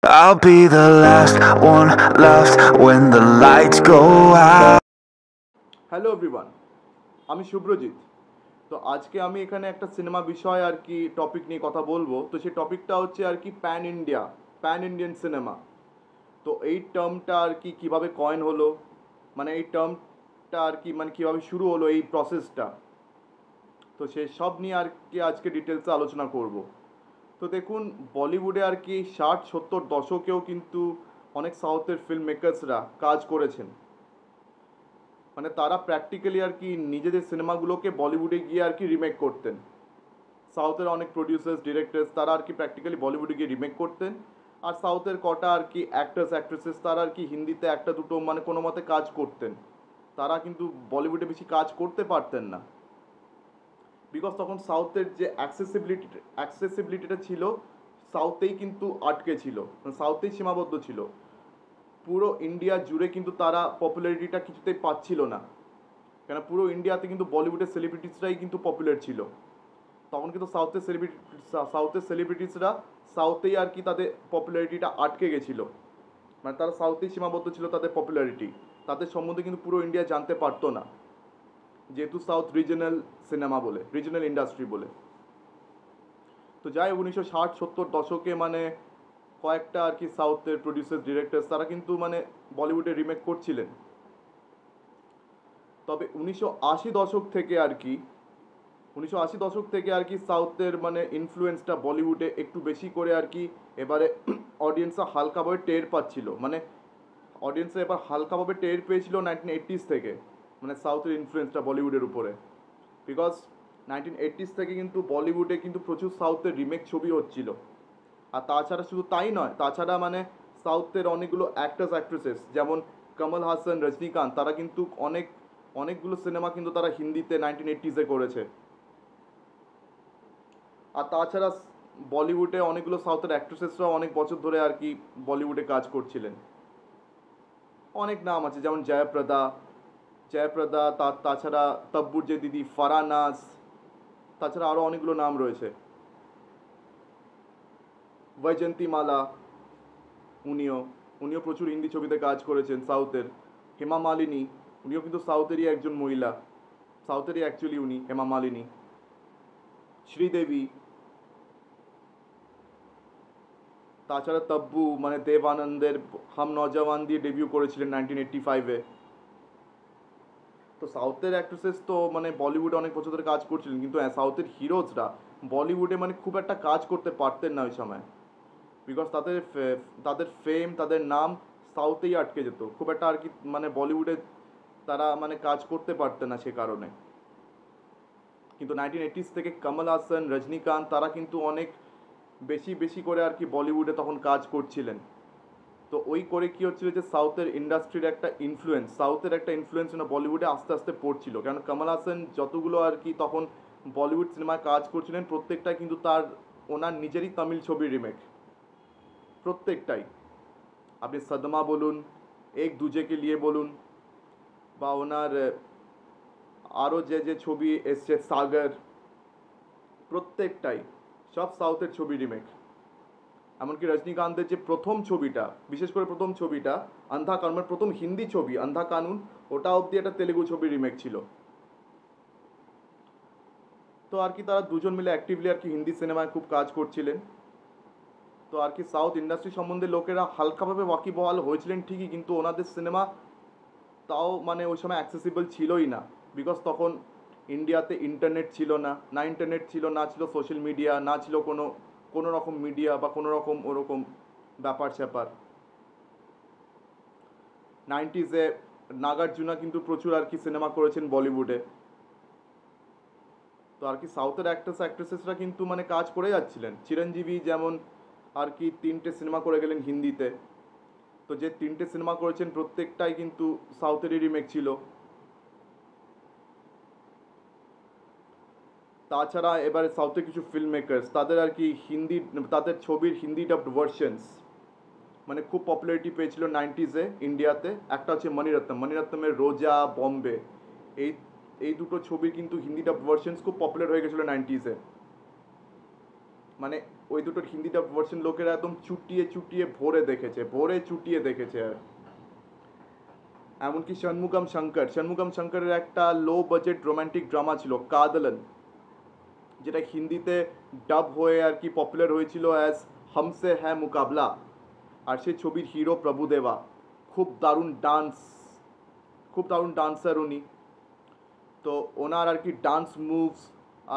I'll be the last one left when the lights go out. Hello everyone, আমি শুভ্রজিৎ। তো আজকে আমি এখানে একটা সিনেমা বিষয় আর কি টপিক নিয়ে কথা বলবো। তো সেই টপিকটা হচ্ছে আর কি প্যান ইন্ডিয়ান সিনেমা। তো এই টার্মটা আর কি কীভাবে কয়েন হলো, মানে এই টার্মটা আর কি মানে কীভাবে শুরু হলো এই প্রসেসটা, তো সেই সব নিয়ে আর কি আজকে ডিটেলসে আলোচনা করব। তো দেখুন, বলিউডে আর কি 60-70 দশকেও কিন্তু অনেক সাউথের ফিল্ম মেকার্সরা কাজ করেছেন। মানে তারা প্র্যাকটিক্যালি আর কি নিজেদের সিনেমাগুলোকে বলিউডে গিয়ে আর কি রিমেক করতেন। সাউথের অনেক প্রডিউসার্স ডিরেক্টরস তারা আর কি প্র্যাকটিক্যালি বলিউডে গিয়ে রিমেক করতেন। আর সাউথের কটা আর কি অ্যাক্টার্স অ্যাক্ট্রেসেস তারা আর কি হিন্দিতে একটা দুটো মানে কোনো মতে কাজ করতেন। তারা কিন্তু বলিউডে বেশি কাজ করতে পারতেন না, বিকজ তখন সাউথের যে অ্যাক্সেসিবিলিটিটা ছিল সাউথেই কিন্তু আটকে ছিল, সাউথেই সীমাবদ্ধ ছিল। পুরো ইন্ডিয়া জুড়ে কিন্তু তারা পপুলারিটিটা কিছুতেই পাচ্ছিল না, কেন পুরো ইন্ডিয়াতে কিন্তু বলিউডের সেলিব্রিটিসরাই কিন্তু পপুলার ছিল। তখন কিন্তু সাউথের সেলিব্রিটিসরা সাউথেই আর কি তাদের পপুলারিটিটা আটকে গেছিলো, মানে তারা সাউথেই সীমাবদ্ধ ছিল তাদের পপুলারিটি। তাদের সম্বন্ধে কিন্তু পুরো ইন্ডিয়া জানতে পারতো না, যেহেতু সাউথ রিজনাল সিনেমা বলে, রিজনাল ইন্ডাস্ট্রি বলে। তো যাই 1960-70 দশকে মানে কয়েকটা আর কি সাউথের প্রডিউসার ডিরেক্টরস তারা কিন্তু মানে বলিউডে রিমেক করছিলেন। তবে 1980 দশক থেকে আর কি 1980 দশক থেকে আর কি সাউথের মানে ইনফ্লুয়েন্সটা বলিউডে একটু বেশি করে আর কি এবারে অডিয়েন্সরা হালকাভাবে টের পাচ্ছিল। মানে অডিয়েন্সরা এবার হালকাভাবে টের পেয়েছিল 1980s থেকে, মানে সাউথের ইনফ্লুয়েন্সটা বলিউডের উপরে। বিকজ 1980s থেকে কিন্তু বলিউডে কিন্তু প্রচুর সাউথের রিমেক ছবি হচ্ছিল। আর তাছাড়া শুধু তাই নয়, তাছাড়া মানে সাউথের অনেকগুলো অ্যাক্টার্স অ্যাক্ট্রেসেস যেমন কমল হাসান, রজনীকান্ত, তারা কিন্তু অনেকগুলো সিনেমা কিন্তু তারা হিন্দিতে 1980s করেছে। আর তাছাড়া বলিউডে অনেকগুলো সাউথের অ্যাক্ট্রেসেসরাও অনেক বছর ধরে আর কি বলিউডে কাজ করছিলেন। অনেক নাম আছে, যেমন জয়াপ্রদা, তাছাড়া তব্বুর যে দিদি ফারানাজ, তাছাড়া আরও অনেকগুলো নাম রয়েছে। বৈজয়ন্তীমালা, উনিও প্রচুর হিন্দি ছবিতে কাজ করেছেন সাউথের। হেমা মালিনী, উনিও কিন্তু সাউথেরই একজন মহিলা, সাউথেরই অ্যাকচুয়ালি উনি হেমা মালিনী। শ্রীদেবী, তাছাড়া তব্বু মানে দেব আনন্দের হাম নওজওয়ান দিয়ে ডেবিউ করেছিলেন 1985-এ। তো সাউথের অ্যাক্ট্রেসেস তো মানে বলিউডে অনেক বছর ধরে কাজ করছিলেন, কিন্তু সাউথের হিরোজরা বলিউডে মানে খুব একটা কাজ করতে পারতেন না ওই সময়, বিকজ তাদের ফেম, তাদের নাম সাউথেই আটকে যেত। খুব একটা আর কি মানে বলিউডে তারা মানে কাজ করতে পারতেন না সে কারণে। কিন্তু 1980s থেকে কমল হাসান, রজনীকান্ত তারা কিন্তু অনেক বেশি করে আর কি বলিউডে তখন কাজ করছিলেন। তো ওই করে কী হচ্ছিল যে সাউথের সাউথের একটা ইনফ্লুয়েন্স না বলিউডে আস্তে আস্তে পড়ছিল। কারণ কমল হাসান যতগুলো আর কি তখন বলিউড সিনেমায় কাজ করছিলেন প্রত্যেকটাই কিন্তু ওনার নিজেরই তামিল ছবির রিমেক, প্রত্যেকটাই। আপনি সদমা বলুন, এক দুজেকে লিয়ে বলুন, বা ওনার আরও যে ছবি এসছে সাগর, প্রত্যেকটাই সব সাউথের ছবি রিমেক। এমনকি রজনীকান্তের যে প্রথম ছবিটা, বিশেষ করে প্রথম ছবিটা আন্ধা কানুন, প্রথম হিন্দি ছবি আন্ধা কানুন, ওটা অবধি একটা তেলেগু ছবি রিমেক ছিল। তো আর কি তারা দুজন মিলে অ্যাক্টিভলি আর কি হিন্দি সিনেমায় খুব কাজ করছিলেন। তো আর কি সাউথ ইন্ডাস্ট্রি সম্বন্ধে লোকেরা হালকাভাবে ওয়াকিবহাল হয়েছিলেন ঠিকই, কিন্তু ওনাদের সিনেমা তাও মানে ওই সময় অ্যাক্সেসিবল ছিলই না, বিকজ তখন ইন্ডিয়াতে ইন্টারনেট ছিল না, ইন্টারনেট ছিল না, ছিল সোশ্যাল মিডিয়া, না ছিল কোনো রকম মিডিয়া বা কোনো রকম ওরকম ব্যাপার স্যাপার। 90s নাগার্জুনা কিন্তু প্রচুর আর কি সিনেমা করেছেন বলিউডে। তো আর কি সাউথের অ্যাক্ট্রেসেসরা কিন্তু মানে কাজ করে যাচ্ছিলেন। চিরঞ্জীবী যেমন আর কি 3টে সিনেমা করে গেলেন হিন্দিতে। তো যে 3টে সিনেমা করেছেন প্রত্যেকটাই কিন্তু সাউথেরই রিমেক ছিল। তাছাড়া এবারে সাউথের কিছু ফিল্ম মেকার্স তাদের আর কি তাদের ছবির হিন্দি ডাবড ভার্সনস মানে খুব পপুলারিটি পেয়েছিল 90s ইন্ডিয়াতে। একটা হচ্ছে মণিরত্নমের রোজা, বম্বে, এই এই দুটো ছবির কিন্তু হিন্দি ডাবড ভার্সনস খুব পপুলার হয়ে গেছিলো 90s। মানে ওই দুটোর হিন্দি ডাব ভার্সন লোকেরা একদম চুটিয়ে চুটিয়ে ভরে চুটিয়ে দেখেছে। আর এমনকি ষণমুগম শঙ্করের একটা লো বাজেট রোমান্টিক ড্রামা ছিল কাদলন, যেটা হিন্দিতে ডাব হয়ে আর কি পপুলার হয়েছিল অ্যাজ হামসে হ্যাঁ মুকাবলা। আর সেই ছবির হিরো প্রভুদেবা, খুব দারুণ ডান্স, খুব দারুণ ডান্সার উনি। তো ওনার আর কি ডান্স মুভস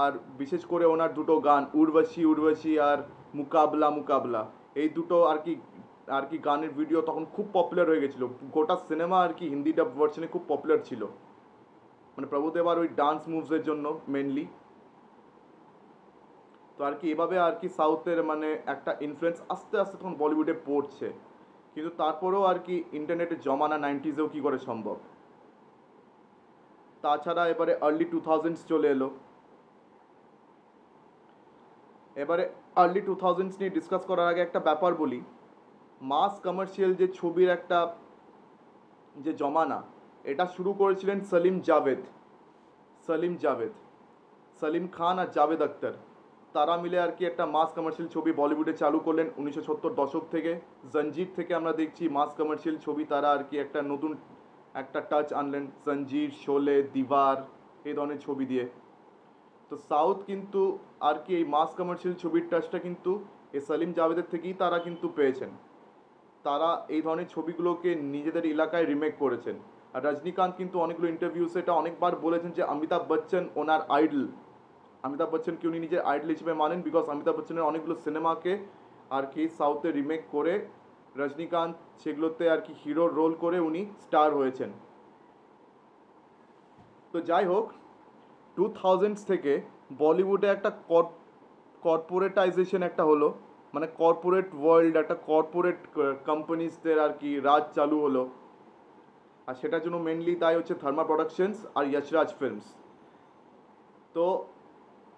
আর বিশেষ করে ওনার দুটো গান উর্বশী উর্বশী আর মুকাবলা মুকাবলা, এই দুটো আর কি গানের ভিডিও তখন খুব পপুলার হয়ে গেছিলো। গোটা সিনেমা আর কি হিন্দি ডাব ভার্সনে খুব পপুলার ছিল, মানে প্রভুদেবার ওই ডান্স মুভসের জন্য মেনলি। তো আর কি এভাবে আর কি সাউথের মানে একটা ইনফ্লুয়েন্স আস্তে আস্তে তখন বলিউডে পড়ছে, কিন্তু তারপরেও আর কি ইন্টারনেটের জমানা 90s-এও কী করে সম্ভব। তাছাড়া এবারে আর্লি 2000s চলে এলো। এবারে আর্লি 2000s নিয়ে ডিসকাস করার আগে একটা ব্যাপার বলি, মাস কমার্শিয়াল যে ছবির একটা যে জমানা, এটা শুরু করেছিলেন সলিম খান আর জাভেদ আখতার। তারা মিলে আর কি একটা মাস কমার্শিয়াল ছবি বলিউডে চালু করলেন 1970 দশক থেকে। জঞ্জির থেকে আমরা দেখছি মাস কমার্শিয়াল ছবি তারা আর কি একটা নতুন একটা টাচ আনলেন, জঞ্জির, শোলে, দিবার, এই ধরনের ছবি দিয়ে। তো সাউথ কিন্তু আর কি এই মাস কমার্শিয়াল ছবির টাচটা কিন্তু এই সলিম জাভেদের থেকেই তারা কিন্তু পেয়েছেন। তারা এই ধরনের ছবিগুলোকে নিজেদের এলাকায় রিমেক করেছেন। আর রজনীকান্ত কিন্তু অনেকগুলো ইন্টারভিউসে এটা অনেকবার বলেছেন যে অমিতাভ বচ্চন ওনার আইডল, অমিতাভ বচ্চনকে উনি নিজের আইডল হিসেবে মানেন, বিকজ অমিতাভ বচ্চনের অনেকগুলো সিনেমাকে আর কি সাউথে রিমেক করে রজনীকান্ত সেগুলোতে আর কি হিরোর রোল করে উনি স্টার হয়েছেন। তো যাই হোক, 2000s থেকে বলিউডে একটা কর্পোরেটাইজেশন একটা হলো, মানে কর্পোরেট ওয়ার্ল্ড, একটা কর্পোরেট কোম্পানিজদের আর কি রাজ চালু হলো। আর সেটার জন্য মেনলি দায়ী হচ্ছে ধর্মা প্রোডাকশনস আর যশরাজ ফিল্মস। তো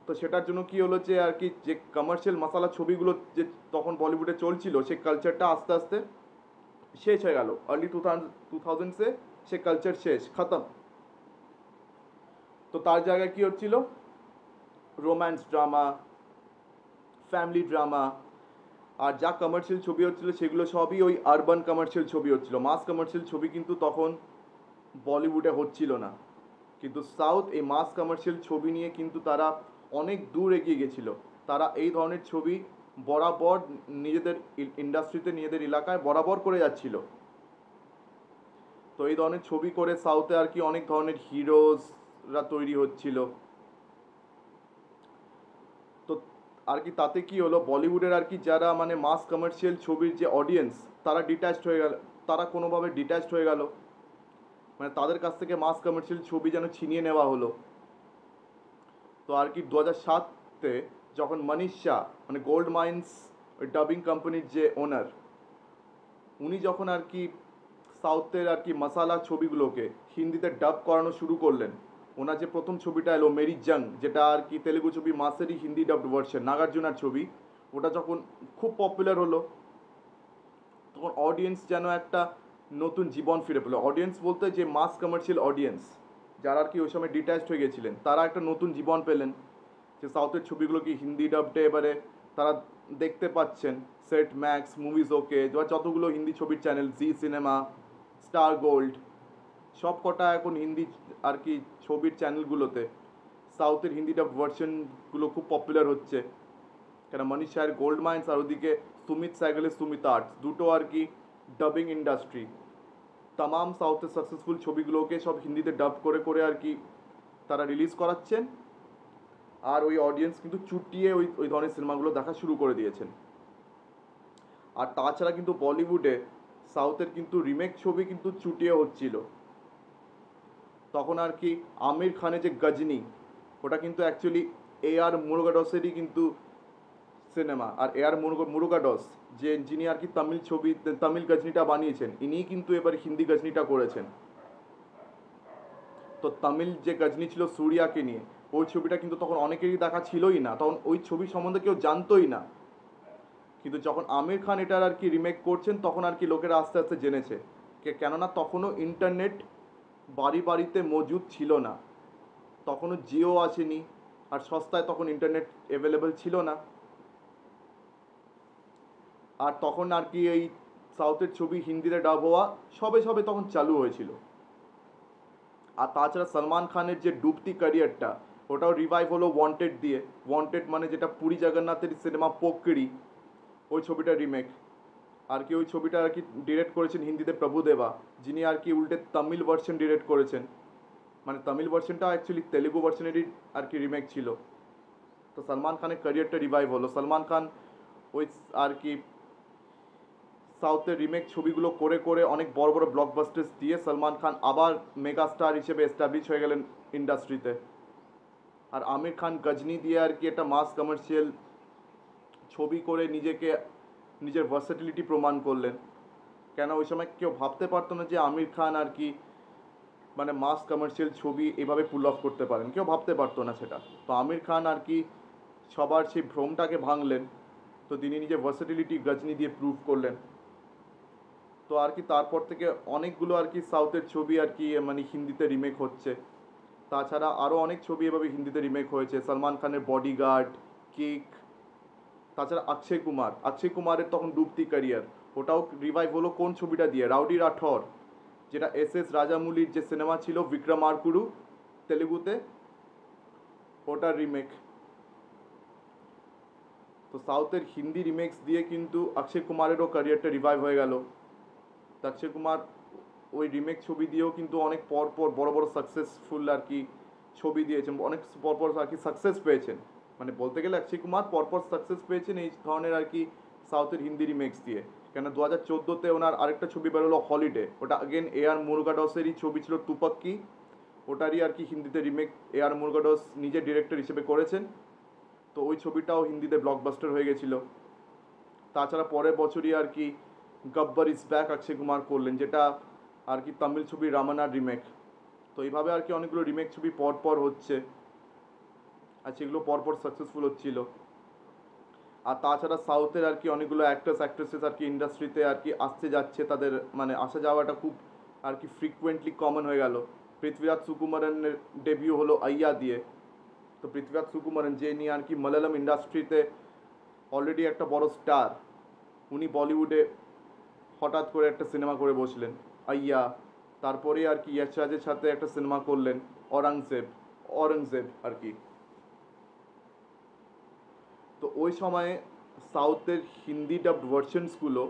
তো সেটার জন্য কি হলো যে আর কি যে কমার্শিয়াল মশালা ছবিগুলো যে তখন বলিউডে চলছিল, সেই কালচারটা আস্তে আস্তে শেষ হয়ে গেল। আর্লি 2000s-এ সে কালচার শেষ, খতম। তো তার জায়গায় কি হচ্ছিল, রোম্যান্স ড্রামা, ফ্যামিলি ড্রামা, আর যা কমার্শিয়াল ছবি হচ্ছিল সেগুলো সবই ওই আরবান কমার্শিয়াল ছবি হচ্ছিল। মাস কমার্শিয়াল ছবি কিন্তু তখন বলিউডে হচ্ছিল না। কিন্তু সাউথ এই মাস কমার্শিয়াল ছবি নিয়ে কিন্তু তারা অনেক দূর এগিয়ে গেছিল। তারা এই ধরনের ছবি বরাবর নিজেদের ইন্ডাস্ট্রিতে, নিজেদের এলাকায় বরাবর করে যাচ্ছিল। তো এই ধরনের ছবি করে সাউথে আর কি অনেক ধরনের হিরোজরা তৈরি হচ্ছিল। তো আর কি তাতে কি হলো, বলিউডের আর কি যারা মানে মাস কমার্শিয়াল ছবির যে অডিয়েন্স, তারা ডিট্যাচড হয়ে গেল, তারা কোনোভাবে ডিট্যাচড হয়ে গেল, মানে তাদের কাছ থেকে মাস কমার্শিয়াল ছবি যেন ছিনিয়ে নেওয়া হলো। তো আর কি 2007-তে যখন মনীষ শাহ, মানে গোল্ড মাইন্স ওই ডাবিং কোম্পানির যে ওনার, উনি যখন আর কি সাউথের আর কি মশালা ছবিগুলোকে হিন্দিতে ডাব করানো শুরু করলেন, ওনার যে প্রথম ছবিটা এলো মেরি জং, যেটা আর কি তেলেগু ছবি মাসেরই হিন্দি ডাবড ভার্সন, নাগার্জুনার ছবি, ওটা যখন খুব পপুলার হলো, তখন অডিয়েন্স যেন একটা নতুন জীবন ফিরে পেলো। অডিয়েন্স বলতে যে মাস কমার্শিয়াল অডিয়েন্স, যারা আর কি ওই সময় ডিট্যাচড হয়ে গেছিলেন, তারা একটা নতুন জীবন পেলেন, যে সাউথের ছবিগুলোকে হিন্দি ডাবডে এবারে তারা দেখতে পাচ্ছেন। সেট ম্যাক্স, মুভিজ ওকে, যতগুলো হিন্দি ছবির চ্যানেল, জি সিনেমা, স্টার গোল্ড, সব কটা এখন হিন্দি আর কি ছবির চ্যানেলগুলোতে সাউথের হিন্দি ডাব ভার্সনগুলো খুব পপুলার হচ্ছে। কেন মনীষ শাহের গোল্ড মাইন্স আর ওদিকে সুমিত সাইগলের সুমিত আর্টস, দুটো আর কি ডাবিং ইন্ডাস্ট্রি তামাম সাউথের সাকসেসফুল ছবিগুলোকে সব হিন্দিতে ডাব করে করে আর কি তারা রিলিজ করাচ্ছেন। আর ওই অডিয়েন্স কিন্তু চুটিয়ে ওই ওই ধরনের সিনেমাগুলো দেখা শুরু করে দিয়েছেন। আর তাছাড়া কিন্তু বলিউডে সাউথের কিন্তু রিমেক ছবি কিন্তু চুটিয়ে হচ্ছিল। তখন আর কি আমির খানের যে গজনি, ওটা কিন্তু অ্যাকচুয়ালি আর মুরুগাডসেরই কিন্তু সিনেমা। আর মুরুগাডস যিনি আর কি তামিল গজনিটা বানিয়েছেন, ইনিই কিন্তু এবার হিন্দি গজনিটা করেছেন। তো তামিল যে গজনি ছিল সূর্যাকে নিয়ে, ওই ছবিটা কিন্তু তখন অনেকেরই দেখা ছিলই না, তখন ওই ছবি সম্বন্ধে কেউ জানতোই না। কিন্তু যখন আমির খান এটার আর কি রিমেক করছেন, তখন আর কি লোকেরা আস্তে আস্তে জেনেছে। কেননা তখনও ইন্টারনেট বাড়ি বাড়িতে মজুদ ছিল না, তখনও জিও আসেনি, আর সস্তায় তখন ইন্টারনেট অ্যাভেলেবেল ছিল না। আর তখন আর কি এই সাউথের ছবি হিন্দিতে ডাব হওয়া সবে সবে তখন চালু হয়েছিল। আর তাছাড়া সলমান খানের যে ডুবতি ক্যারিয়ারটা, ওটাও রিভাইভ হলো ওয়ান্টেড দিয়ে। ওয়ান্টেড মানে যেটা পুরী জগন্নাথের সিনেমা পোক্কিরি, ওই ছবিটা রিমেক। আর কি ওই ছবিটা আর কি ডিরেক্ট করেছেন হিন্দিতে প্রভুদেবা, যিনি আর কি উল্টে তামিল ভার্সন ডিরেক্ট করেছেন। মানে তামিল ভার্সনটা অ্যাকচুয়ালি তেলেগু ভার্সনেরই আর কি রিমেক ছিল। তো সলমান খানের ক্যারিয়ারটা রিভাইভ হলো। সলমান খান ওই আর কি সাউথের রিমেক ছবিগুলো করে করে অনেক বড় বড় ব্লকবাস্টার্স দিয়ে সলমান খান আবার মেগা স্টার হিসেবে এস্টাবলিশ হয়ে গেলেন ইন্ডাস্ট্রিতে। আর আমির খান গজনি দিয়ে আর কি একটা মাস কমার্শিয়াল ছবি করে নিজেকে নিজের ভার্সেটিলিটি প্রমাণ করলেন। কেন ওই সময় কেউ ভাবতে পারতো না যে আমির খান আর কি মানে মাস কমার্শিয়াল ছবি এভাবে পুল অফ করতে পারেন, কেউ ভাবতে পারতো না সেটা। তো আমির খান আর কি সবার সেই ভ্রমটাকে ভাঙলেন। তো তিনি নিজের ভার্সেটিলিটি গজনি দিয়ে প্রুভ করলেন। তো আর কি তারপর থেকে অনেকগুলো আর কি সাউথের ছবি আর কি মানে হিন্দিতে রিমেক হচ্ছে। তাছাড়া আরও অনেক ছবি এভাবে হিন্দিতে রিমেক হয়েছে, সলমান খানের বডিগার্ড, কিক। তাছাড়া অক্ষয় কুমারের তখন ডুবতি ক্যারিয়ার, ওটাও রিভাইভ হলো কোন ছবিটা দিয়ে, রাউডি রাঠৌর, যেটা এস রাজামৌলির যে সিনেমা ছিল বিক্রমার্কুড়ু তেলেগুতে, ওটার রিমেক। তো সাউথের হিন্দি রিমেক্স দিয়ে কিন্তু অক্ষয় কুমারেরও ক্যারিয়ারটা রিভাইভ হয়ে গেল। অক্ষয় কুমার ওই রিমেক ছবি দিয়েও কিন্তু অনেক পর পর বড় বড় সাকসেসফুল আর কি ছবি দিয়েছেন, অনেক পরপর আর কি সাকসেস পেয়েছেন। মানে বলতে গেলে অক্ষয় কুমার পরপর সাকসেস পেয়েছেন এই ধরনের আর কি সাউথের হিন্দি রিমেক্স দিয়ে। কেন 2014-তে ওনার আরেকটা ছবি বেরোলো হলিডে, ওটা আগেন AR মুরুগাডসেরই ছবি ছিল টুপাক্কি, ওটারই আর কি হিন্দিতে রিমেক AR মুরুগাডস নিজে ডিরেক্টর হিসেবে করেছেন। তো ওই ছবিটাও হিন্দিতে ব্লকবাস্টার হয়ে গেছিলো। তাছাড়া পরের বছরই আর কি গব্বর ইজ ব্যাক অক্ষয় কুমার করলেন, যেটা আর কি তামিল ছবি রামানার রিমেক। তো এইভাবে আর কি অনেকগুলো রিমেক ছবি পরপর হচ্ছে, আর সেগুলো পরপর সাকসেসফুল হচ্ছিল। আর তাছাড়া সাউথের আর কি অনেকগুলো অ্যাক্ট্রেসেস আর কি ইন্ডাস্ট্রিতে আর কি আসতে যাচ্ছে, তাদের মানে আসা যাওয়াটা খুব আর কি ফ্রিকুয়েন্টলি কমন হয়ে গেল। পৃথ্বীরাজ সুকুমারনের ডেবিউ হলো আইয়া দিয়ে। তো পৃথ্বীরাজ সুকুমারন, যে নিয়ে আর কি মালায়ালাম ইন্ডাস্ট্রিতে অলরেডি একটা বড় স্টার, উনি বলিউডে হঠাৎ করে একটা সিনেমা করে বসলেন আইয়া। তারপরে আর কি ইয়াশ রাজের সাথে একটা সিনেমা করলেন অরঙ্গজেব আর কি। তো ওই সময়ে সাউথের হিন্দি ডাবড ভার্সনসগুলো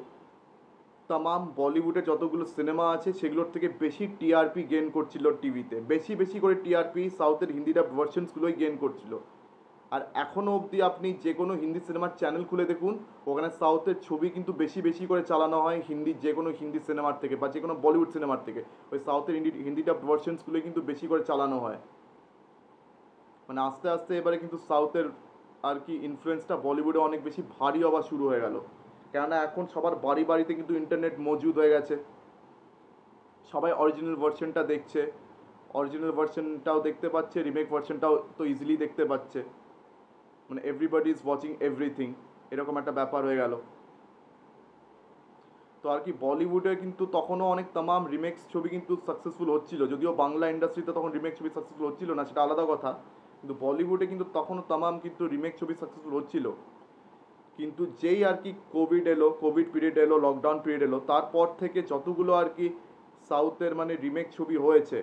তামাম বলিউডের যতগুলো সিনেমা আছে সেগুলোর থেকে বেশি টিআরপি গেন করছিল টিভিতে, বেশি বেশি করে টিআরপি সাউথের হিন্দি ডাবড ভার্সনসগুলোই গেন করছিল। আর এখনও অবধি আপনি যে কোনো হিন্দি সিনেমার চ্যানেল খুলে দেখুন, ওখানে সাউথের ছবি কিন্তু বেশি বেশি করে চালানো হয় হিন্দি যে কোনো হিন্দি সিনেমার থেকে বা যে কোনো বলিউড সিনেমার থেকে। ওই সাউথের হিন্দি ডাবড ভার্সনসগুলোই কিন্তু বেশি করে চালানো হয়। মানে আস্তে আস্তে এবারে কিন্তু সাউথের আর কি ইনফ্লুয়েন্সটা বলিউডে অনেক বেশি ভারী হওয়া শুরু হয়ে গেল। কেননা এখন সবার বাড়ি বাড়িতে কিন্তু ইন্টারনেট মজুদ হয়ে গেছে, সবাই অরিজিনাল ভার্সনটা দেখছে, অরিজিনাল ভার্সনটাও দেখতে পাচ্ছে, রিমেক ভার্সনটাও তো ইজিলি দেখতে পাচ্ছে। মানে এভরিবডি ইজ ওয়াচিং এভরিথিং, এরকম একটা ব্যাপার হয়ে গেল। তো আর কি বলিউডে কিন্তু তখনও অনেক তামাম রিমেক্স ছবি কিন্তু সাকসেসফুল হচ্ছিল, যদিও বাংলা ইন্ডাস্ট্রিতে তখন রিমেক ছবি সাকসেসফুল হচ্ছিল না, সেটা আলাদা কথা। কিন্তু বলিউডে কিন্তু তখনও তামাম কিন্তু রিমেক ছবি সাকসেসফুল হচ্ছিল। কিন্তু যেই আর কি কোভিড পিরিয়ড এলো, লকডাউন পিরিয়ড এলো, তারপর থেকে যতগুলো আর কি সাউথের মানে রিমেক ছবি হয়েছে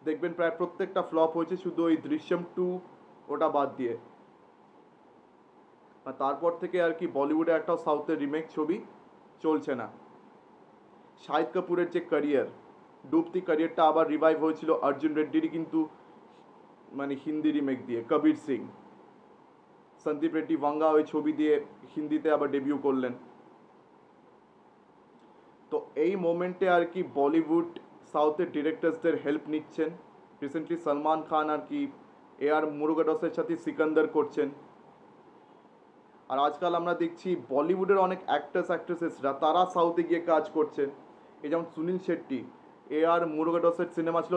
দেখবেন প্রায় প্রত্যেকটা ফ্লপ হয়েছে, শুধু ওই দৃশ্যম 2 ওটা বাদ দিয়ে। আর তারপর থেকে আর কি বলিউডে একটাও সাউথের রিমেক ছবি চলছে না। শাহিদ কাপুরের যে ক্যারিয়ার, ডুবতি ক্যারিয়ারটা আবার রিভাইভ হয়েছিল অর্জুন রেড্ডিরই কিন্তু মানে হিন্দি রিমেক দিয়ে, কবির সিং। সন্দীপ রেড্ডি ভাঙ্গা ওই ছবি দিয়ে হিন্দিতে আবার ডেবিউ করলেন। তো এই মোমেন্টে আর কি বলিউড সাউথের ডিরেক্টরসদের হেল্প নিচ্ছেন। রিসেন্টলি সলমান খান আর কি AR মুরুগাডসের সাথে সিকান্দার করছেন। আর আজকাল আমরা দেখছি বলিউডের অনেক অ্যাক্ট্রেসেসরা তারা সাউথে গিয়ে কাজ করছেন। এই যেমন সুনীল শেট্টি, AR মুরুগাডসের সিনেমা ছিল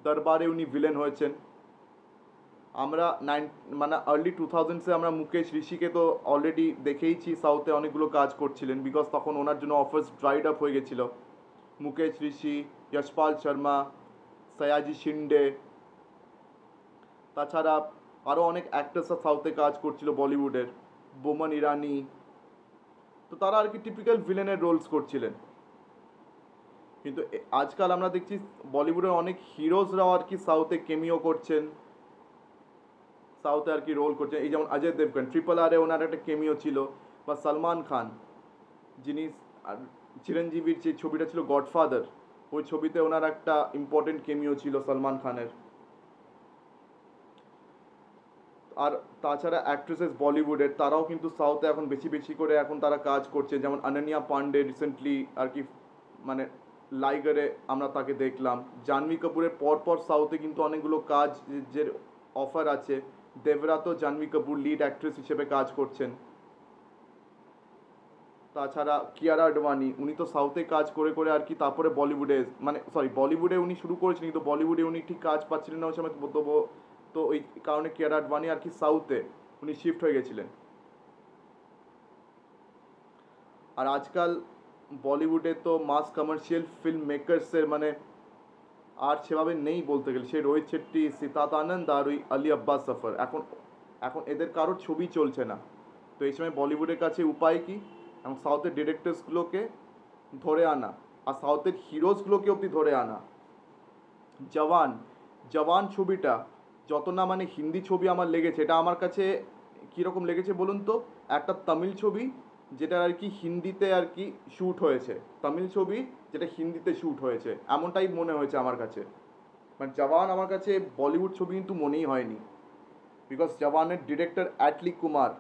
দরবারে উনি ভিলেন হয়েছেন। আমরা মানে আর্লি 2000s আমরা মুকেশ ঋষিকে তো অলরেডি দেখেইছি সাউথে অনেকগুলো কাজ করছিলেন, বিকজ তখন ওনার জন্য অফার্স ড্রাইড আপ হয়ে গেছিলো। মুকেশ ঋষি, যশপাল শর্মা, সয়াজি শিন্ডে, তাছাড়া আরও অনেক অ্যাক্টার্সরা সাউথে কাজ করছিল বলিউডের। বোমান ইরানি, তো তারা আর কি টিপিক্যাল ভিলেনের রোলস করছিলেন। কিন্তু আজকাল আমরা দেখছি বলিউডের অনেক হিরোজরাও আর কি সাউথে কেমিও করছেন, সাউথে আর কি রোল করছেন। এই যেমন অজয় দেবগন, RRR ওনার একটা কেমিও ছিল, বা সলমান খান, যিনি আর চিরঞ্জীবির যে ছবিটা ছিল গডফাদার, ওই ছবিতে ওনার একটা ইম্পর্টেন্ট কেমিও ছিল সলমান খানের। আর তাছাড়া অ্যাক্ট্রেসেস বলিউডের তারাও কিন্তু সাউথে এখন বেশি বেশি করে এখন তারা কাজ করছে। যেমন অনন্যা পান্ডে রিসেন্টলি আর কি মানে লাইগারে আমরা তাকে দেখলাম। জাহ্নবী কাপুরের পরপর সাউথে কিন্তু অনেকগুলো কাজ যে অফার আছে। দেবরাতো জাহ্নবী কাপুর লিড অ্যাক্ট্রেস হিসেবে কাজ করছেন। তাছাড়া কিয়ারা আডবাণী, উনি তো সাউথে কাজ করে করে আর কি তারপরে বলিউডে মানে বলিউডে উনি শুরু করেছেন, কিন্তু বলিউডে উনি ঠিক কাজ পাচ্ছিলেন না ওই সময়। তো ওই কারণে কিয়ারা আডবাণী আর কি সাউথে উনি শিফট হয়ে গেছিলেন। আর আজকাল বলিউডে তো মাস কমার্শিয়াল ফিল্ম মেকার্সের মানে আর সেভাবে নেই বলতে গেলে। সেই রোহিত শেট্টি, সিদ্ধার্থ আনন্দ আর ওই আলী আব্বাস সফর, এখন এখন এদের কারোর ছবি চলছে না। তো এই সময় বলিউডের কাছে উপায় কি? এবং সাউথের ডিরেক্টরসগুলোকে ধরে আনা, আর সাউথের হিরোজগুলোকে অবধি ধরে আনা। জওয়ান, জওয়ান ছবিটা যত না মানে হিন্দি ছবি আমার লেগেছে, এটা আমার কাছে কীরকম লেগেছে বলুন তো, একটা তামিল ছবি যেটা আর কি হিন্দিতে আর কি শ্যুট হয়েছে, তামিল ছবি যেটা হিন্দিতে শ্যুট হয়েছে, এমনটাই মনে হয়েছে আমার কাছে। মানে জওয়ান আমার কাছে বলিউড ছবি কিন্তু মনেই হয়নি। বিকজ জওয়ানের ডিরেক্টর অ্যাটলি কুমার,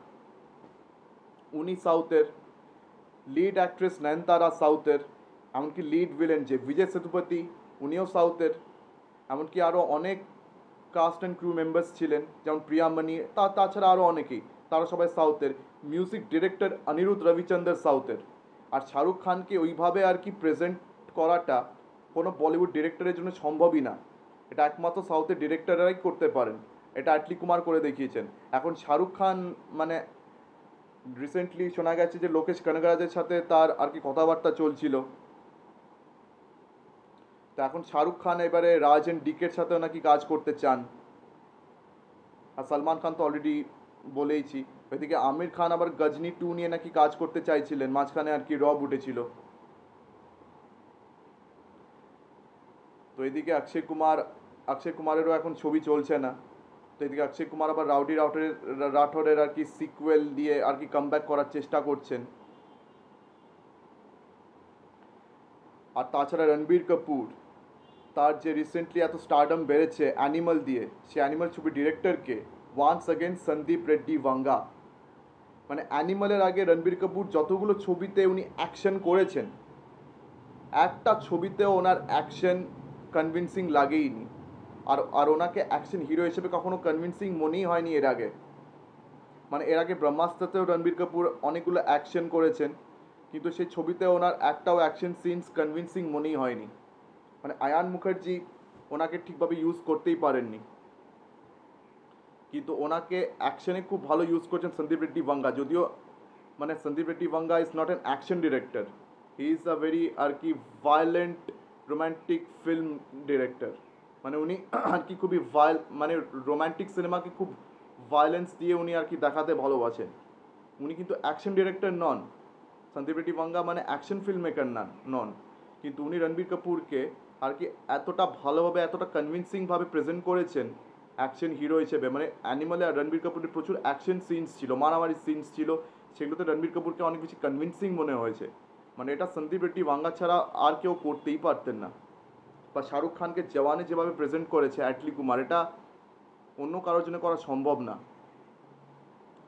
উনি সাউথের, লিড অ্যাক্ট্রেস নয়নতারা সাউথের, এমনকি লিড ভিলেন যে বিজয় সেতুপতি উনিও সাউথের, এমনকি আরও অনেক কাস্ট অ্যান্ড ক্রু মেম্বার্স ছিলেন, যেমন প্রিয়ামণি, তাছাড়া আরও অনেকেই, তারা সবাই সাউথের। মিউজিক ডিরেক্টর অনিরুদ্ধ রবিচন্দ্র সাউথের। আর শাহরুখ খানকে ওইভাবে আর কি প্রেজেন্ট করাটা কোনো বলিউড ডিরেক্টরের জন্য সম্ভবই না। এটা একমাত্র সাউথের ডিরেক্টররাই করতে পারেন। এটা অ্যাটলি কুমার করে দেখিয়েছেন। এখন শাহরুখ খান মানে রিসেন্টলি শোনা গেছে যে লোকেশ কানাগরাজের সাথে তার আর কি কথাবার্তা চলছিল। তো এখন শাহরুখ খান এবারে রাজ অ্যান্ড ডিকের সাথেও নাকি কাজ করতে চান। আর সলমান খান তো অলরেডি বলেইছি। ওইদিকে আমির খান আবার গজনি 2 নিয়ে নাকি কাজ করতে চাইছিলেন, মাঝখানে আর কি রব উঠেছিল। তো এদিকে অক্ষয় কুমারেরও এখন ছবি চলছে না। তো এদিকে অক্ষয় কুমার আবার রাঠোরের আর কি সিকুয়েল দিয়ে আর কি কামব্যাক করার চেষ্টা করছেন। আর তাছাড়া রণবীর কাপুর, তার যে রিসেন্টলি এত স্টারডম বেড়েছে অ্যানিমাল দিয়ে, সে অ্যানিমাল ছবি ডিরেক্টরকে ওয়ান্স অ্যাগেন সন্দীপ রেড্ডি ভাঙ্গা। মানে অ্যানিমালের আগে রণবীর কাপুর যতগুলো ছবিতে উনি অ্যাকশন করেছেন, একটা ছবিতেও ওনার অ্যাকশন কনভিন্সিং লাগেইনি। আর ওনাকে অ্যাকশন হিরো হিসেবে কখনো কনভিন্সিং মনেই হয়নি এর আগে। মানে এর আগে ব্রহ্মাস্ত্রতেও রণবীর কাপুর অনেকগুলো অ্যাকশন করেছেন, কিন্তু সেই ছবিতে ওনার একটাও অ্যাকশন সিনস কনভিন্সিং মনেই হয়নি। মানে আয়ান মুখার্জি ওনাকে ঠিকভাবে ইউজ করতেই পারেননি, কিন্তু ওনাকে অ্যাকশনে খুব ভালো ইউজ করছেন সন্দীপ রেড্ডি ভাঙ্গা। যদিও মানে Sandeep Reddy Vanga is not an action director, he is a very আর কি ভায়োলেন্ট রোম্যান্টিক ফিল্ম ডিরেক্টর। মানে উনি আর কি খুবই মানে রোম্যান্টিক সিনেমাকে খুব ভায়োলেন্স দিয়ে উনি আর কি দেখাতে ভালোবাসেন। উনি কিন্তু অ্যাকশন ডিরেক্টর নন। সন্দীপ রেড্ডি ভাঙ্গা মানে অ্যাকশন ফিল্ম মেকার নন, কিন্তু উনি রণবীর কাপুরকে আর কি এতটা ভালোভাবে এতটা কনভিন্সিংভাবে প্রেজেন্ট করেছেন অ্যাকশন হিরো হিসেবে। মানে অ্যানিমালে আর রণবীর কাপুরের প্রচুর অ্যাকশন সিনস ছিল, মারামারি সিনস ছিল, সেগুলোতে রণবীর কাপুরকে অনেক বেশি কনভিন্সিং মনে হয়েছে। মানে এটা সন্দীপ রেড্ডি ভাঙ্গা ছাড়া আর কেউ করতেই পারতেন না। বা শাহরুখ খানকে জওয়ানে যেভাবে প্রেজেন্ট করেছে অ্যাটলি কুমার, এটা অন্য কারোর জন্য করা সম্ভব না।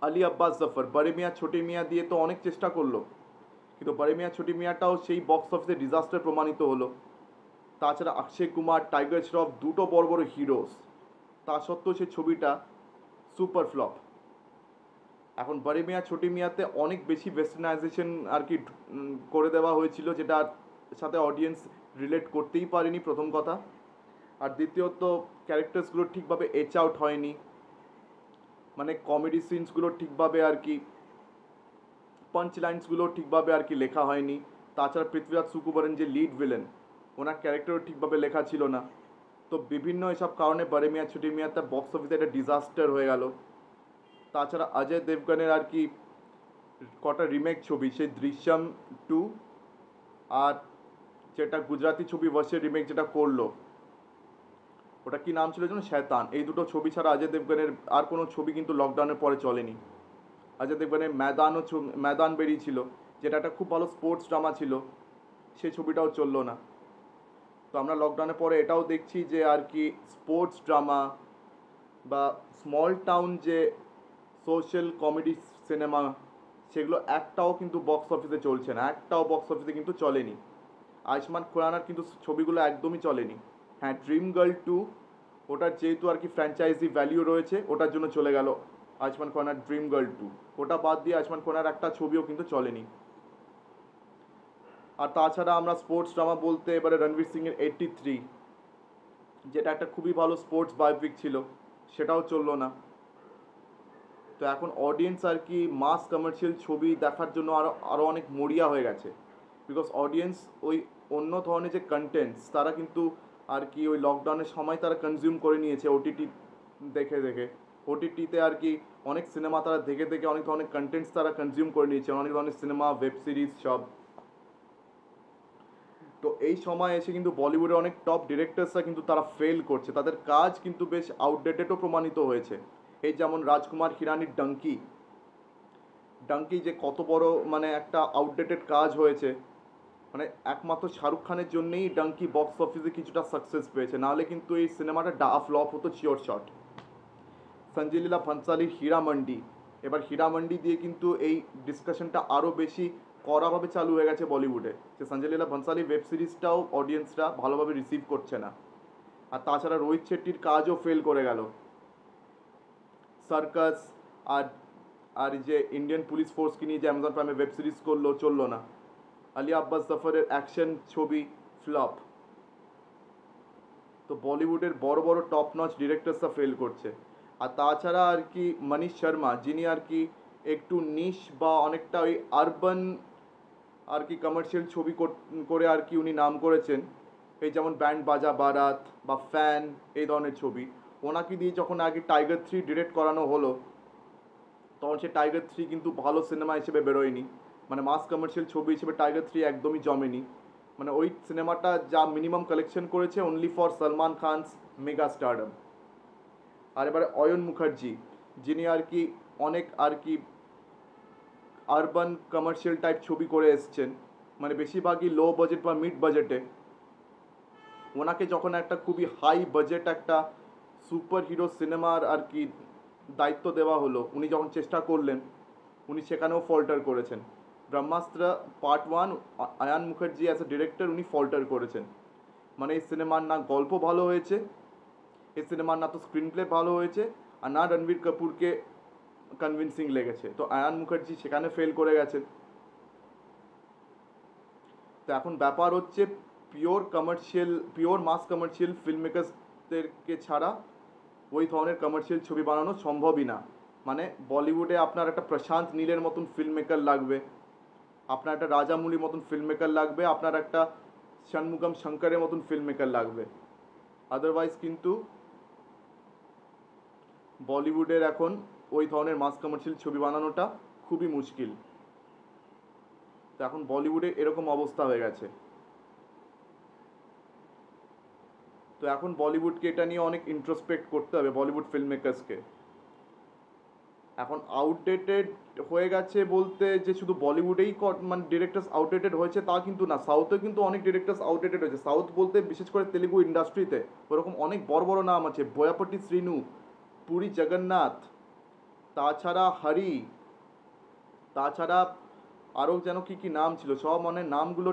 আলী আব্বাস জফর বড়ে মিয়াঁ ছোটে মিয়াঁ দিয়ে তো অনেক চেষ্টা করলো, কিন্তু বড়ে মিয়াঁ ছোটি মিয়াঁটাও সেই বক্স অফিসে ডিজাস্টার প্রমাণিত হলো। তাছাড়া অক্ষয় কুমার, টাইগার শ্রফ দুটো বড় বড় হিরোস, তা সত্ত্বেও সেই ছবিটা সুপার ফ্লপ। এখন বড়ে মিয়াঁ ছোটি মিয়াঁতে অনেক বেশি ওয়েস্টার্নাইজেশন আর কি করে দেওয়া হয়েছিল, যেটার সাথে অডিয়েন্স রিলেট করতেই পারেনি প্রথম কথা। আর দ্বিতীয়ত ক্যারেক্টার্সগুলো ঠিকভাবে এচ আউট হয়নি, মানে কমেডি সিনসগুলো ঠিকভাবে আর কি পাঞ্চ লাইন্সগুলো ঠিকভাবে আর কি লেখা হয়নি। তাছাড়া পৃথ্বীরাজ সুকুমারন যে লিড ভিলেন, ওনার ক্যারেক্টারও ঠিকভাবে লেখা ছিল না। তো বিভিন্ন এসব কারণে বড়ে মিয়াঁ ছোটি মিয়াঁতে বক্স অফিসে একটা ডিজাস্টার হয়ে গেল। তাছাড়া অজয় দেবগনের আর কি কটা রিমেক ছবি, সেই দৃশ্যম 2 আর যেটা গুজরাটি ছবি ভার্সের রিমেক যেটা করলো, ওটা কি নাম ছিল যেন, শয়তান। এই দুটো ছবি ছাড়া অজয় দেবগনের আর কোনো ছবি কিন্তু লকডাউনের পরে চলেনি। অজয় দেবগনের ময়দান বেরিয়েছিল, যেটা একটা খুব ভালো স্পোর্টস ড্রামা ছিল, সেই ছবিটাও চললো না। তো আমরা লকডাউনের পরে এটাও দেখছি যে আর কি স্পোর্টস ড্রামা বা স্মল টাউন যে সোশ্যাল কমেডি সিনেমা, সেগুলো একটাও কিন্তু বক্স অফিসে চলছে না, একটাও বক্স অফিসে কিন্তু চলেনি। আয়ুষ্মান খুরানার কিন্তু ছবিগুলো একদমই চলেনি। হ্যাঁ, ড্রিম গার্ল 2, ওটার যেহেতু আর কি ফ্র্যাঞ্চাইজি ভ্যালিউ রয়েছে, ওটার জন্য চলে গেল আয়ুষ্মান খুরানার ড্রিম গার্ল 2। ওটা বাদ দিয়ে আয়ুষ্মান খুরানার একটা ছবিও কিন্তু চলেনি। আর তাছাড়া আমরা স্পোর্টস ড্রামা বলতে এবারে রণবীর সিংয়ের 83, যেটা একটা খুবই ভালো স্পোর্টস বায়োপিক ছিল, সেটাও চললো না। তো এখন অডিয়েন্স আর কি মাস কমার্শিয়াল ছবি দেখার জন্য আরও অনেক মরিয়া হয়ে গেছে, বিকজ অডিয়েন্স ওই অন্য ধরনের যে কন্টেন্টস তারা কিন্তু আর কি ওই লকডাউনের সময় তারা কনজিউম করে নিয়েছে ওটিটি দেখে দেখে। ওটিটিতে আর কি অনেক সিনেমা তারা দেখে দেখে অনেক ধরনের কন্টেন্টস তারা কনজিউম করে নিয়েছে, অনেক ধরনের সিনেমা, ওয়েব সিরিজ সব। তো এই সময় এসে কিন্তু বলিউডের অনেক টপ ডিরেক্টরসরা কিন্তু তারা ফেল করছে, তাদের কাজ কিন্তু বেশ আউটডেটেডও প্রমাণিত হয়েছে। এই যেমন রাজকুমার হিরানির ডাঙ্কি যে কত বড় মানে একটা আউটডেটেড কাজ হয়েছে, মানে একমাত্র শাহরুখ খানের জন্যেই ডাঙ্কি বক্স অফিসে কিছুটা সাকসেস পেয়েছে, নাহলে কিন্তু এই সিনেমাটা ফ্লপ হতো শিওর শট। সঞ্জয় লীলা ভনসালির হীরামন্ডি, এবার হীরামন্ডি দিয়ে কিন্তু এই ডিসকাশনটা আরও বেশি কড়াভাবে চালু হয়ে গেছে বলিউডে, যে সঞ্জয় লীলা ভনসালি ওয়েব সিরিজটাও অডিয়েন্সরা ভালোভাবে রিসিভ করছে না। আর তাছাড়া রোহিত শেট্টির কাজও ফেল করে গেল। সার্কাস আর আর যে ইন্ডিয়ান পুলিশ ফোর্সকে নিয়ে যে অ্যামাজন প্রাইমে ওয়েব সিরিজ করলো, চললো না। আলিয়া আব্বাস জাফরের অ্যাকশন ছবি ফ্লপ। তো বলিউডের বড় বড় টপ নচ ডিরেক্টরসরা ফেল করছে। আর তাছাড়া আর কি মনীষ শর্মা, যিনি আর কি একটু নিশ বা অনেকটা ওই আরবান আর কি কমার্শিয়াল ছবি করে আর কি উনি নাম করেছেন, এই যেমন ব্যান্ড বাজা বারাত বা ফ্যান, এই ধরনের ছবি। ওনাকে দিয়ে যখন আগে টাইগার 3 ডিরেক্ট করানো হলো, তখন সে টাইগার 3 কিন্তু ভালো সিনেমা হিসেবে বেরোয়নি, মানে মাস কমার্শিয়াল ছবি হিসেবে টাইগার 3 একদমই জমেনি। মানে ওই সিনেমাটা যা মিনিমাম কালেকশন করেছে only for Salman Khan's mega stardom. আর এবারে অয়ন মুখার্জি, যিনি আর কি অনেক আর কি আরবান কমার্শিয়াল টাইপ ছবি করে এসছেন, মানে বেশিরভাগই লো বাজেট বা মিড বাজেটে, ওনাকে যখন একটা খুবই হাই বাজেট একটা সুপার হিরো সিনেমার আর কি দায়িত্ব দেওয়া হলো, উনি যখন চেষ্টা করলেন, উনি সেখানেও ফল্টার করেছেন। Brahmastra part 1, Ayan Mukherjee as a director উনি ফল্টার করেছেন। মানে এই সিনেমার না গল্প ভালো হয়েছে, এই সিনেমার না তো স্ক্রিন প্লে ভালো হয়েছে, আর না রণবীর কাপুরকে কনভিন্সিং লেগেছে। তো আয়ান মুখার্জি সেখানে ফেল করে গেছেন। তো এখন ব্যাপার হচ্ছে পিওর মাস কমার্শিয়াল ফিল্ম মেকার্সদেরকে ছাড়া ওই ধরনের কমার্শিয়াল ছবি বানানো সম্ভবই না। মানে বলিউডে আপনার একটা প্রশান্ত নীলের মতন ফিল্ম মেকার লাগবে, আপনার একটা রাজামৌলির মতন ফিল্ম মেকার লাগবে, আপনার একটা ষণমুগম শঙ্করের মতন ফিল্ম মেকার লাগবে। আদারওয়াইজ কিন্তু বলিউডের এখন ওই ধরনের মাস কমার্শিয়াল ছবি বানানোটা খুবই মুশকিল। তো এখন বলিউডে এরকম অবস্থা হয়ে গেছে। তো এখন বলিউডকে এটা নিয়ে অনেক ইন্ট্রোস্পেক্ট করতে হবে, বলিউড ফিল্ম মেকার্সকে। এখন আউটডেটেড হয়ে গেছে বলতে যে শুধু বলিউডেই মানে ডিরেক্টরস আউটডেটেড হয়েছে তা কিন্তু না, সাউথে কিন্তু অনেক ডিরেক্টরস আউটডেটেড হয়েছে। সাউথ বলতে বিশেষ করে তেলেগু ইন্ডাস্ট্রিতে ওরকম অনেক বড় বড় নাম আছে, বোয়াপট্টি শ্রীনু, পুরী জগন্নাথ, তাছাড়া হরি, তাছাড়া আরও যেন কী কী নাম ছিল, সব মানে নামগুলো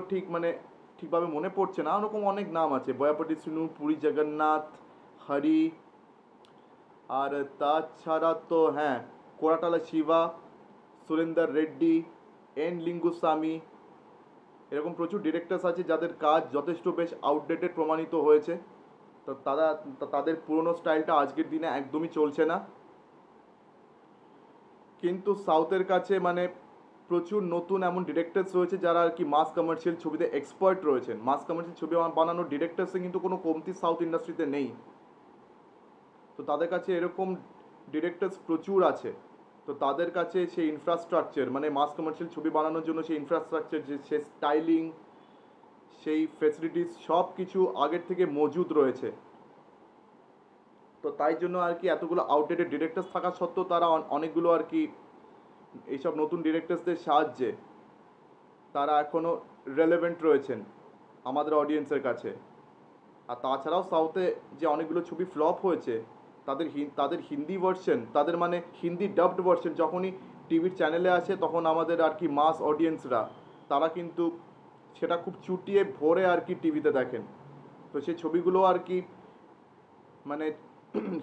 ঠিকভাবে মনে পড়ছে না, ওরকম অনেক নাম আছে, বোয়াপট্টি শ্রীনু, পুরী জগন্নাথ, হরি। আর তাছাড়া তো হ্যাঁ, কোরাটালা শিবা, সুরেন্দর রেড্ডি, এন লিঙ্গুস্বামী, এরকম প্রচুর ডিরেক্টরস আছে যাদের কাজ যথেষ্ট বেশ আউটডেটেড প্রমাণিত হয়েছে। তো তাদের পুরনো স্টাইলটা আজকের দিনে একদমই চলছে না। কিন্তু সাউথের কাছে মানে প্রচুর নতুন এমন ডিরেক্টরস রয়েছে যারা আর কি মাস কমার্শিয়াল ছবিতে এক্সপার্ট রয়েছেন। মাস কমার্শিয়াল ছবি বানানোর ডিরেক্টরসে কিন্তু কোনো কমতি সাউথ ইন্ডাস্ট্রিতে নেই। তো তাদের কাছে এরকম ডিরেক্টরস প্রচুর আছে। তো তাদের কাছে সেই ইনফ্রাস্ট্রাকচার মানে মাস কমার্শিয়াল ছবি বানানোর জন্য সেই ইনফ্রাস্ট্রাকচার যে সে স্টাইলিং সেই ফেসিলিটিস সব কিছু আগের থেকে মজুদ রয়েছে। তো তাই জন্য আর কি এতগুলো আউটডেটেড ডিরেক্টরস থাকা সত্ত্বেও তারা অনেকগুলো আর কি এইসব নতুন ডিরেক্টরসদের সাহায্যে তারা এখনও রেলেভেন্ট রয়েছেন আমাদের অডিয়েন্সের কাছে। আর তাছাড়াও সাউথে যে অনেকগুলো ছবি ফ্লপ হয়েছে তাদের হিন্দি ভার্সন, তাদের মানে হিন্দি ডাবড ভার্সন যখনই টিভির চ্যানেলে আসে তখন আমাদের আর কি মাস অডিয়েন্সরা তারা কিন্তু সেটা খুব চুটিয়ে ভরে আর কি টিভিতে দেখেন। তো সেই ছবিগুলো আর কি মানে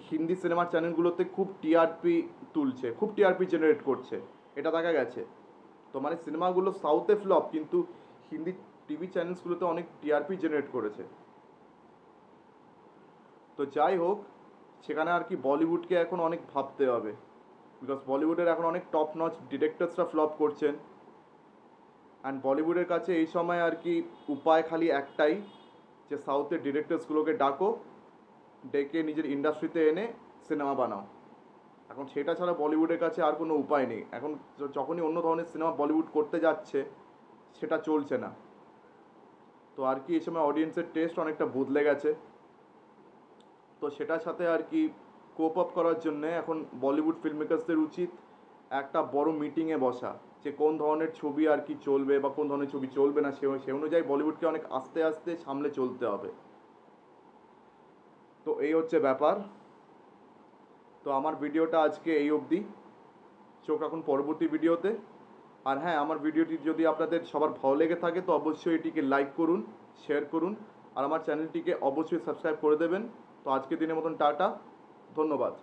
হিন্দি সিনেমার চ্যানেলগুলোতে খুব টিআরপি তুলছে, খুব টিআরপি জেনারেট করছে, এটা দেখা গেছে। তো মানে সিনেমাগুলো সাউথে ফ্লপ কিন্তু হিন্দি টিভি চ্যানেলসগুলোতে অনেক টিআরপি জেনারেট করেছে। তো যাই হোক, সেখানে আর কি বলিউডকে এখন অনেক ভাবতে হবে, বিকজ বলিউডের এখন অনেক টপ নচ ডিরেক্টরসরা ফ্লপ করছেন। অ্যান্ড বলিউডের কাছে এই সময় আর কি উপায় খালি একটাই, যে সাউথের ডিরেক্টরসগুলোকে ডেকে নিজের ইন্ডাস্ট্রিতে এনে সিনেমা বানাও। এখন সেটা ছাড়া বলিউডের কাছে আর কোনো উপায় নেই। এখন যখনই অন্য ধরনের সিনেমা বলিউড করতে যাচ্ছে সেটা চলছে না। তো আর কি এই সময় অডিয়েন্সের টেস্ট অনেকটা বদলে গেছে। তো সেটার সাথে আর কি কোপ আপ করার জন্যে এখন বলিউড ফিল্ম মেকার্সদের উচিত একটা বড় মিটিংয়ে বসা, যে কোন ধরনের ছবি আর কি চলবে বা কোন ধরনের ছবি চলবে না, সে অনুযায়ী বলিউডকে অনেক আস্তে আস্তে সামলে চলতে হবে। তো এই হচ্ছে ব্যাপার। তো আমার ভিডিওটা আজকে এই অবধি, চোখ রাখুন পরবর্তী ভিডিওতে। আর হ্যাঁ, আমার ভিডিওটি যদি আপনাদের সবার ভালো লেগে থাকে তো অবশ্যই এটিকে লাইক করুন, শেয়ার করুন, আর আমার চ্যানেলটিকে অবশ্যই সাবস্ক্রাইব করে দেবেন। তো আজকের দিনের মতন টাটা, ধন্যবাদ।